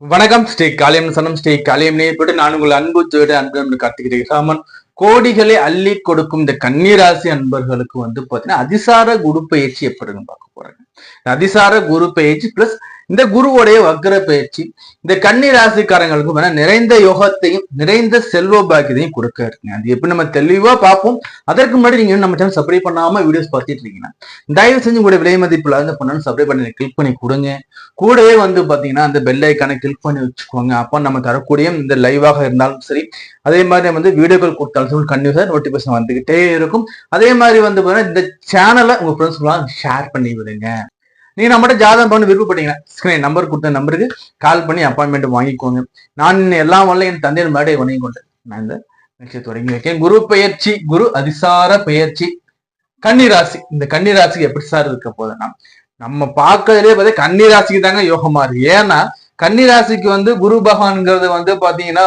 வணக்கம். ஸ்ரீ காளியம் சனம் ஸ்ரீ காளியம் நேர்பட்டு நான் உங்கள் அன்பு ஜோடு அன்பு கார்த்திகை ராமன். கோடிகளை அள்ளி கொடுக்கும் இந்த கன்னிராசி அன்பர்களுக்கு பாத்தீங்கன்னா அதிசார குரு பயிற்சி எப்படின்னு பார்க்க போறாங்க. அதிசார குரு பயிற்சி பிளஸ் இந்த குருவோடைய வக்ர பயிற்சி இந்த கன்னி ராசிக்காரங்களுக்கு நிறைந்த யோகத்தையும் நிறைந்த செல்வ பாக்கியத்தையும் கொடுக்க இருக்குங்க. அது எப்படி நம்ம தெளிவா பார்ப்போம். அதற்கு முன்னாடி நீங்க நம்ம சேனல் சப்ஸ்கிரைப் பண்ணாம வீடியோஸ் பார்த்துட்டு இருக்கீங்கன்னா தயவு செஞ்சு உங்களுடைய விலை மதிப்புல பண்ணணும் சப்ஸ்கிரைப் பண்ணி கிளிக் பண்ணி கொடுங்க. கூடவே பாத்தீங்கன்னா அந்த பெல் ஐக்கானை கிளிக் பண்ணி வச்சுக்கோங்க. அப்ப நம்ம தரக்கூடிய இந்த லைவாக இருந்தாலும் சரி, அதே மாதிரி வீடியோக்கள் கொடுத்தாலும் கண்டிப்பா நோட்டிபிகேஷன் வந்துகிட்டே இருக்கும். அதே மாதிரி பாத்தீங்கன்னா இந்த சேனலை உங்க ஃப்ரெண்ட்ஸ்க்குலாம் ஷேர் பண்ணி விடுங்க. நீங்க நம்மகிட்ட ஜாதகம் பண்ணி விருப்பப்பட்டீங்கன்னா ஸ்கிரீன் நம்பர் கொடுத்த நம்பருக்கு கால் பண்ணி அப்பாயின்மெண்ட் வாங்கிக்கோங்க. நான் எல்லாம் வரல என் தந்தையின் மேடையை வணங்கி கொண்டேன். நான் இந்த நிகழ்ச்சியை தொடங்கி வைக்கேன். குரு பயிற்சி, குரு அதிசார பயிற்சி கன்னிராசி. இந்த கன்னிராசிக்கு எப்படி சார் இருக்க போதுன்னா நம்ம பார்க்கறதுலேயே பார்த்தா கன்னிராசிக்கு தாங்க யோகமா இருக்கு. ஏன்னா கன்னிராசிக்கு குரு பகவான்ங்கிறது பாத்தீங்கன்னா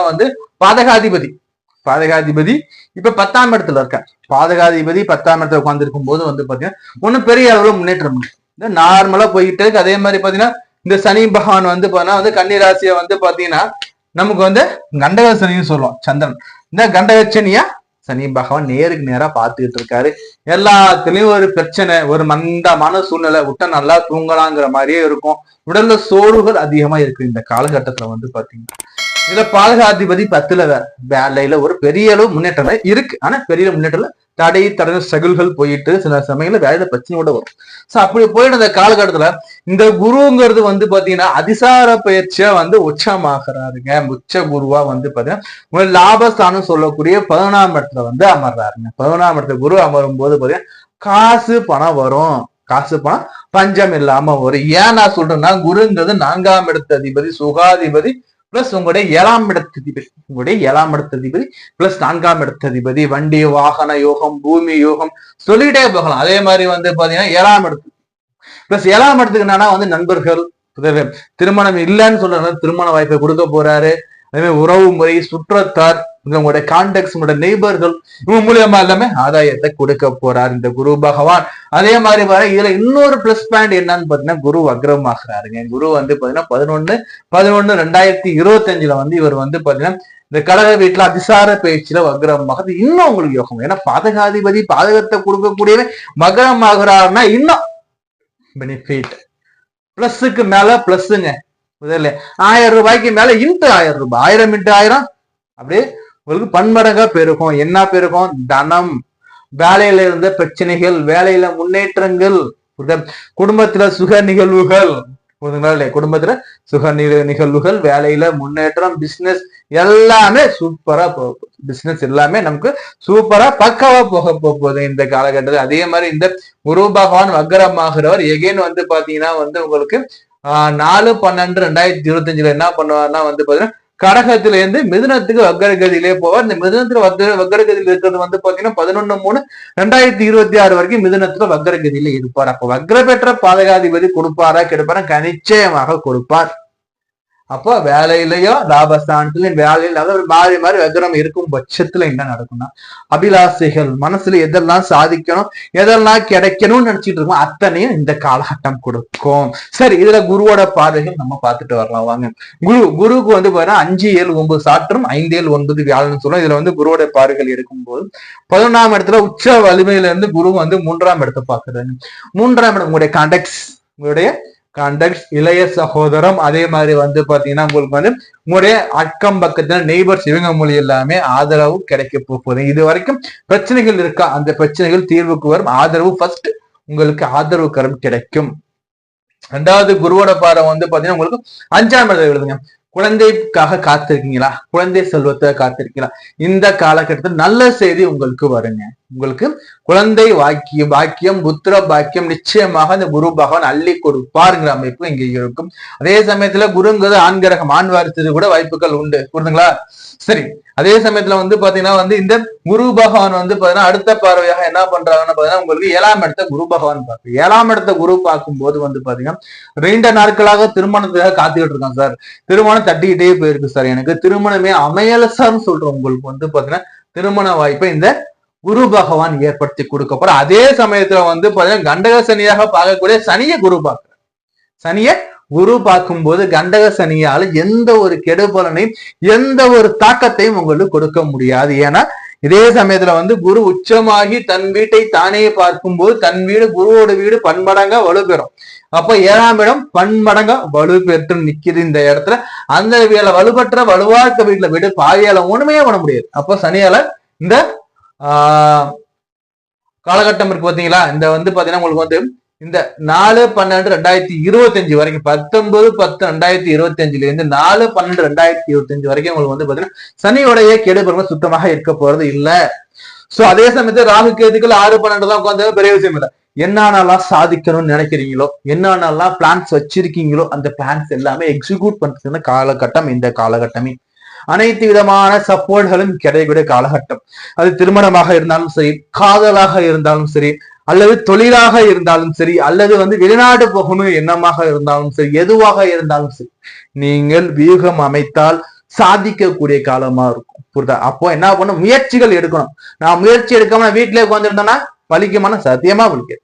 பாதகாதிபதி. பாதகாதிபதி இப்ப 10ஆம் இடத்துல இருக்கார். பாதகாதிபதி 10ஆம் இடத்துல உட்கார்ந்து இருக்கும் போது பாத்தீங்கன்னா ஒன்னும் பெரிய அளவுல முன்னேற்றம் நார்மலா போயிட்டு இருக்கு. அதே மாதிரி பாத்தீங்கன்னா இந்த சனி பகவான் பாத்தீங்கன்னா கன்னிராசியை பாத்தீங்கன்னா நமக்கு கண்டக சனின்னு சொல்லுவோம். சந்திரன் இந்த கண்டக சனியா சனி பகவான் நேருக்கு நேரா பாத்துக்கிட்டு இருக்காரு. எல்லாத்துலயும் ஒரு பிரச்சனை, ஒரு மந்தமான சூழ்நிலை, விட்ட நல்லா தூங்கலாங்கிற மாதிரியே இருக்கும். உடல்ல சோர்வுகள் அதிகமா இருக்கு இந்த காலகட்டத்துல பாத்தீங்கன்னா. இதுல பாதகாதிபதி 10ல வேலையில ஒரு பெரிய அளவு முன்னேற்றம் இருக்கு. ஆனா பெரிய முன்னேற்றம் தடை ஸ்ட்ரகிள்கள் போயிட்டு சில சமயங்கள்ல வேலையில பிரச்சனையோட வரும். சோ அப்படி போயிட்டு அந்த காலகட்டத்துல இந்த குருங்கிறது பாத்தீங்கன்னா அதிசார பயிற்சியா உச்சமாகறாருங்க. உச்ச குருவா பாத்தீங்கன்னா லாபஸ்தானம் சொல்லக்கூடிய 11ஆம் இடத்துல அமர்றாருங்க. 11ஆம் இடத்துல குரு அமரும் போது பாத்தீங்கன்னா காசு பணம் வரும். காசு பணம் பஞ்சம் இல்லாம வரும். ஏன் நான் சொல்றேன்னா குருங்கிறது 4ஆம் இடத்து அதிபதி, சுகாதிபதி பிளஸ் உங்களுடைய 7ஆம் இடத்ததிபதி. உங்களுடைய 7ஆம் இடத்ததிபதி பிளஸ் 4ஆம் இடத்ததிபதி. வண்டி வாகன யோகம், பூமி யோகம் சொல்லிட்டே போகலாம். அதே மாதிரி பாத்தீங்கன்னா 7ஆம் இடத்துக்கு பிளஸ் 7ஆம் இடத்துக்கு என்னன்னா நண்பர்கள், திருமணம் இல்லைன்னு சொல்ற திருமண வாய்ப்பை கொடுக்க போறாரு. அதே மாதிரி உறவு முறை, சுற்றத்தார், உங்களுடைய கான்டாக்ட்ஸ், உங்களுடைய நெய்பர்கள் இவங்க மூலியமா எல்லாமே ஆதாயத்தை கொடுக்க போறாரு இந்த குரு பகவான். அதே மாதிரி இதுல இன்னொரு பிளஸ் பாயிண்ட் என்னன்னு பாத்தீங்கன்னா குரு வக்ரமாகறாருங்க. குரு பாத்தீங்கன்னா 11/11/2025 இவர் பாத்தீங்கன்னா இந்த கடக வீட்டுல அதிசார பயிற்சியில வக்ரமாக இன்னும் உங்களுக்கு யோகம். ஏன்னா பாதகாதிபதி பாதகத்தை கொடுக்கக்கூடியவே வக்ரமாகறாருன்னா இன்னும் பெனிஃபிட். பிளஸுக்கு மேல பிளஸ்ங்க. முதல்ல 1000 ரூபாய்க்கு மேல இன்ட்டு 1000 ரூபாய், 1000 இன்ட்டு 1000 அப்படியே உங்களுக்கு பன்மடங்கா பெருகும். என்ன பெருகும்? தனம், வேலையில இருந்த பிரச்சனைகள், வேலையில முன்னேற்றங்கள், குடும்பத்துல சுக நிகழ்வுகள், குடும்பத்துல சுக நிகழ்வுகள், வேலையில முன்னேற்றம், பிசினஸ் எல்லாமே சூப்பரா போகும். பிசினஸ் எல்லாமே நமக்கு சூப்பரா பக்காவா போக போகுது இந்த காலகட்டத்தில். அதே மாதிரி இந்த குரு பகவான் வக்ரமாகிறவர் எகைன் பாத்தீங்கன்னா உங்களுக்கு 4/12/2025 என்ன பண்ணுவார்னா பாத்தீங்கன்னா கடகத்துல இருந்து மிதுனத்துக்கு வக்ரகதியிலே போவார். இந்த மிதுனத்துல வக்ரகதியில இருக்கிறது பாத்தீங்கன்னா 11/3/2026 வரைக்கும் மிதுனத்துல வக்ரகதியில இருப்பார். அப்ப வக்ர பெற்ற பாதகாதிபதி கொடுப்பாரா கெடுப்பாரா? நிச்சயமாக கொடுப்பார். அப்போ வேலையிலயோ லாபஸ்தானத்திலயும் வேலையில மாறி மாறி வக்ரம் இருக்கும் பட்சத்துல என்ன நடக்கும்னா அபிலாசைகள், மனசுல எதெல்லாம் சாதிக்கணும், எதெல்லாம் கிடைக்கணும்னு நினைச்சிட்டு இருக்கோம் அத்தனையும் இந்த காலகட்டம் கொடுக்கும். சரி, இதுல குருவோட பார்வைகள் நம்ம பார்த்துட்டு வரலாம் வாங்க. குருக்கு பாத்தீங்கன்னா 5, 7, 9 சாற்றும், 5, 7, 9 வியாழன்னு சொல்லுவோம். இதுல குருவோட பார்வைகள் இருக்கும்போது 11ஆம் இடத்துல உச்ச வலிமையில இருந்து குரு 3ஆம் இடத்தை பாக்குறாங்க. 3ஆம் இடம் உங்களுடைய கான்டாக்ட்ஸ், உங்களுடைய கான்டாக்ட்ஸ், இளைய சகோதரம், அதே மாதிரி பாத்தீங்கன்னா உங்களுக்கு உங்களுடைய அக்கம் பக்கத்துல நெய்பர்ஸ் இவங்க மொழி எல்லாமே ஆதரவு கிடைக்க போகுது. இது வரைக்கும் பிரச்சனைகள் இருக்கா? அந்த பிரச்சனைகள் தீர்வுக்கு வரும். ஆதரவு ஃபர்ஸ்ட் உங்களுக்கு ஆதரவு கரம் கிடைக்கும். 2வது குருவோட பார்வை பாத்தீங்கன்னா உங்களுக்கு 5ஆம் இடத்துல எழுதுங்க. குழந்தைக்காக காத்திருக்கீங்களா? குழந்தை செல்வத்தை காத்திருக்கீங்களா? இந்த காலகட்டத்தில் நல்ல செய்தி உங்களுக்கு வருங்க. உங்களுக்கு குழந்தை பாக்கியம், புத்திர பாக்கியம் நிச்சயமாக இந்த குரு பகவான் அள்ளி கொடுப்பாருங்கிற அமைப்பு இங்க இருக்கும். அதே சமயத்துல குருங்கிறது ஆண் கிரகம், ஆண் வாரிசு கூட வாய்ப்புகள் உண்டு. புரியுதுங்களா? சரி, அதே சமயத்துல பாத்தீங்கன்னா இந்த குரு பகவான் பாத்தீங்கன்னா அடுத்த பார்வையாக என்ன பண்றாங்கன்னு பாத்தீங்கன்னா உங்களுக்கு 7ஆம் இடத்த குரு பகவான் பார்க்கு. 7ஆம் இடத்த குரு பார்க்கும் போது பாத்தீங்கன்னா 2 நாட்களாக திருமணத்துக்காக காத்துக்கிட்டு இருக்கான் சார், திருமணம் தட்டிக்கிட்டே போயிருக்கு சார், எனக்கு திருமணமே அமையல சார்னு சொல்றோம். உங்களுக்கு பாத்தீங்கன்னா திருமண வாய்ப்பை இந்த குரு பகவான் ஏற்படுத்தி கொடுக்க போற. அதே சமயத்துல பாத்தீங்கன்னா கண்டக சனியாக பார்க்கக்கூடிய சனியை குரு பார்க்க, சனியை குரு பார்க்கும்போது கண்டக சனியால எந்த ஒரு கெடுபலனையும் எந்த ஒரு தாக்கத்தையும் உங்களுக்கு கொடுக்க முடியாது. ஏன்னா இதே சமயத்துல வந்து குரு உச்சமாகி தன் வீட்டை தானே பார்க்கும்போது தன் வீடு குருவோட வீடு பன்மடங்கா வலுப்பெறும். அப்ப 7ஆம் இடம் பன்மடங்கா வலுப்பெற்று நிக்குது இந்த இடத்துல. அந்த வலுப்பெற்ற வலுவாக்க வீட்டுல வீடு பாவியால ஒண்ணுமே பண்ண முடியாது. அப்போ சனியால இந்த காலகட்டம் இருக்கு பாத்தீங்களா, இந்த வந்து பாத்தீங்கன்னா உங்களுக்கு வந்து இந்த 4/12/2025 வரைக்கும் 19/10/2025 இருந்து 4/12/2025 வரைக்கும் உங்களுக்கு வந்து பாத்தீங்கன்னா சனியோடைய கெடுபலமா சுத்தமாக இருக்க போறது இல்ல. சோ அதே சமயத்துல ராகு கேதுக்கள் 6/12 தான் உட்காந்து பெரிய விஷயம் இல்லை. என்னென்னலாம் சாதிக்கணும்னு நினைக்கிறீங்களோ, என்னென்னலாம் பிளான்ஸ் வச்சிருக்கீங்களோ அந்த பிளான்ஸ் எல்லாமே எக்ஸிக்யூட் பண்றதுன்னு காலகட்டம் இந்த காலகட்டமே. அனைத்து விதமான சப்போர்ட்களும் கிடைக்கக்கூடிய காலகட்டம். அது திருமணமாக இருந்தாலும் சரி, காதலாக இருந்தாலும் சரி, அல்லது தொழிலாக இருந்தாலும் சரி, அல்லது வந்து வெளிநாடு போகணும் எண்ணமாக இருந்தாலும் சரி, எதுவாக இருந்தாலும் சரி, நீங்கள் வியூகம் அமைத்தால் சாதிக்கக்கூடிய காலமா இருக்கும். புரியுதா? அப்போ என்ன பண்ணும், முயற்சிகள் எடுக்கணும். நான் முயற்சி எடுக்காம வீட்டிலே உட்காந்துருந்தேன்னா பலிக்குமான சத்தியமா பலிக்காது.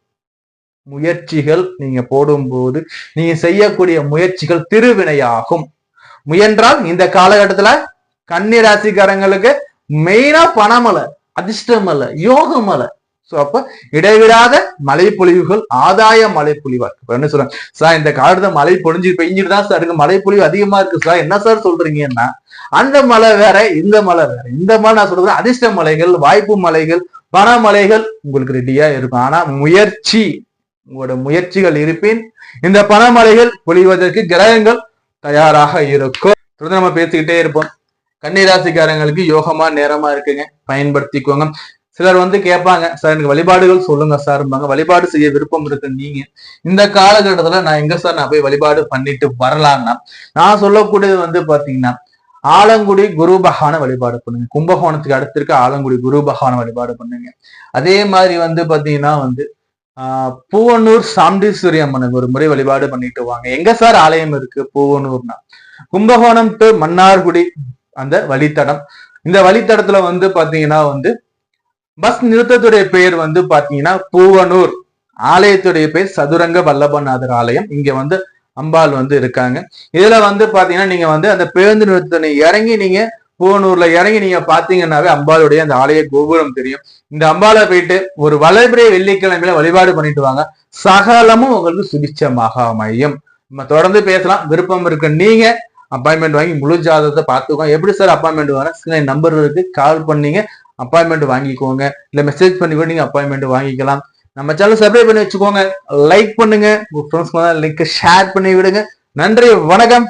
முயற்சிகள் நீங்க போடும்போது நீங்க செய்யக்கூடிய முயற்சிகள் திருவினையாகும். முயன்றால் இந்த காலகட்டத்துல கன்னி ராசிக்காரங்களுக்கு மெயினா பணமலை, அதிர்ஷ்டமலை, யோகமலை. சோ அப்ப இடைவிடாத மழை பொழிவுகள், ஆதாய மழை பொழிவா இருக்கு. என்ன சொல்றேன் சார், இந்த காலத்துல மழை பெஞ்சிட்டு தான் சார் இருக்கு, மழை பொழிவு அதிகமா இருக்கு சார், என்ன சார் சொல்றீங்கன்னா அந்த மலை வேற இந்த மலை வேற. இந்த மலை நான் சொல்றேன் அதிர்ஷ்ட மலைகள், வாய்ப்பு மலைகள், பணமலைகள் உங்களுக்கு ரெடியா இருக்கும். ஆனா முயற்சி, உங்களோட முயற்சிகள் இருப்பின் இந்த பணமலைகள் பொழிவதற்கு கிரகங்கள் தயாராக இருக்கும். தொடர்ந்து நம்ம பேசிக்கிட்டே இருப்போம். கன்னிராசிக்காரங்களுக்கு யோகமா நேரமா இருக்குங்க, பயன்படுத்திக்கோங்க. சிலர் வந்து கேட்பாங்க, சார் எனக்கு வழிபாடுகள் சொல்லுங்க சார். வழிபாடு செய்ய விருப்பம் இருக்கு நீங்க இந்த காலகட்டத்துல நான் எங்க சார் நான் போய் வழிபாடு பண்ணிட்டு வரலாம்னா, நான் சொல்லக்கூடியது வந்து பாத்தீங்கன்னா ஆலங்குடி குரு பகவான வழிபாடு பண்ணுங்க. கும்பகோணத்துக்கு அடுத்து இருக்க ஆலங்குடி குரு பகவான வழிபாடு பண்ணுங்க. அதே மாதிரி வந்து பாத்தீங்கன்னா வந்து பூவனூர் சாமுண்டீஸ்வரி அம்மனுக்கு ஒரு முறை வழிபாடு பண்ணிட்டு வாங்க. எங்க சார் ஆலயம் இருக்கு பூவனூர்னா, கும்பகோணம் டு மன்னார்குடி அந்த வழித்தடம். இந்த வழித்தடத்துல வந்து பாத்தீங்கன்னா வந்து பஸ் நிறுத்தத்துடைய பெயர் வந்து பாத்தீங்கன்னா பூவனூர், ஆலயத்துடைய பெயர் சதுரங்க வல்லபநாதர் ஆலயம். இங்க வந்து அம்பாள் வந்து இருக்காங்க. இதுல வந்து பாத்தீங்கன்னா நீங்க வந்து அந்த பேருந்து நிறுத்தத்தை இறங்கி நீங்க பூவனூர்ல இறங்கி நீங்க பாத்தீங்கன்னாவே அம்பாளுடைய அந்த ஆலய கோபுரம் தெரியும். இந்த அம்பாலை போயிட்டு ஒரு வளர்பிறை வெள்ளிக்கிழமையில வழிபாடு பண்ணிட்டு வாங்க, சகலமும் உங்களுக்கு சுபிச்சமாக அமையும். நம்ம தொடர்ந்து பேசலாம். விருப்பம் இருக்கு நீங்க அப்பாயின்மெண்ட் வாங்கி முழு ஜாதகத்தை பார்த்துக்கோங்க. எப்படி சார் அப்பாயின்மெண்ட் வாங்க, நம்பர் இருக்கு, கால் பண்ணீங்க அப்பாயின்மெண்ட் வாங்கிக்கோங்க, இல்ல மெசேஜ் பண்ணி கூட நீங்க அப்பாயின்மெண்ட் வாங்கிக்கலாம். நம்ம சேனல் சப்ஸ்கிரைப் பண்ணி வச்சுக்கோங்க, லைக் பண்ணுங்க, உங்க ஃப்ரெண்ட்ஸ்க்கு லிங்க் ஷேர் பண்ணி விடுங்க. நன்றி, வணக்கம்.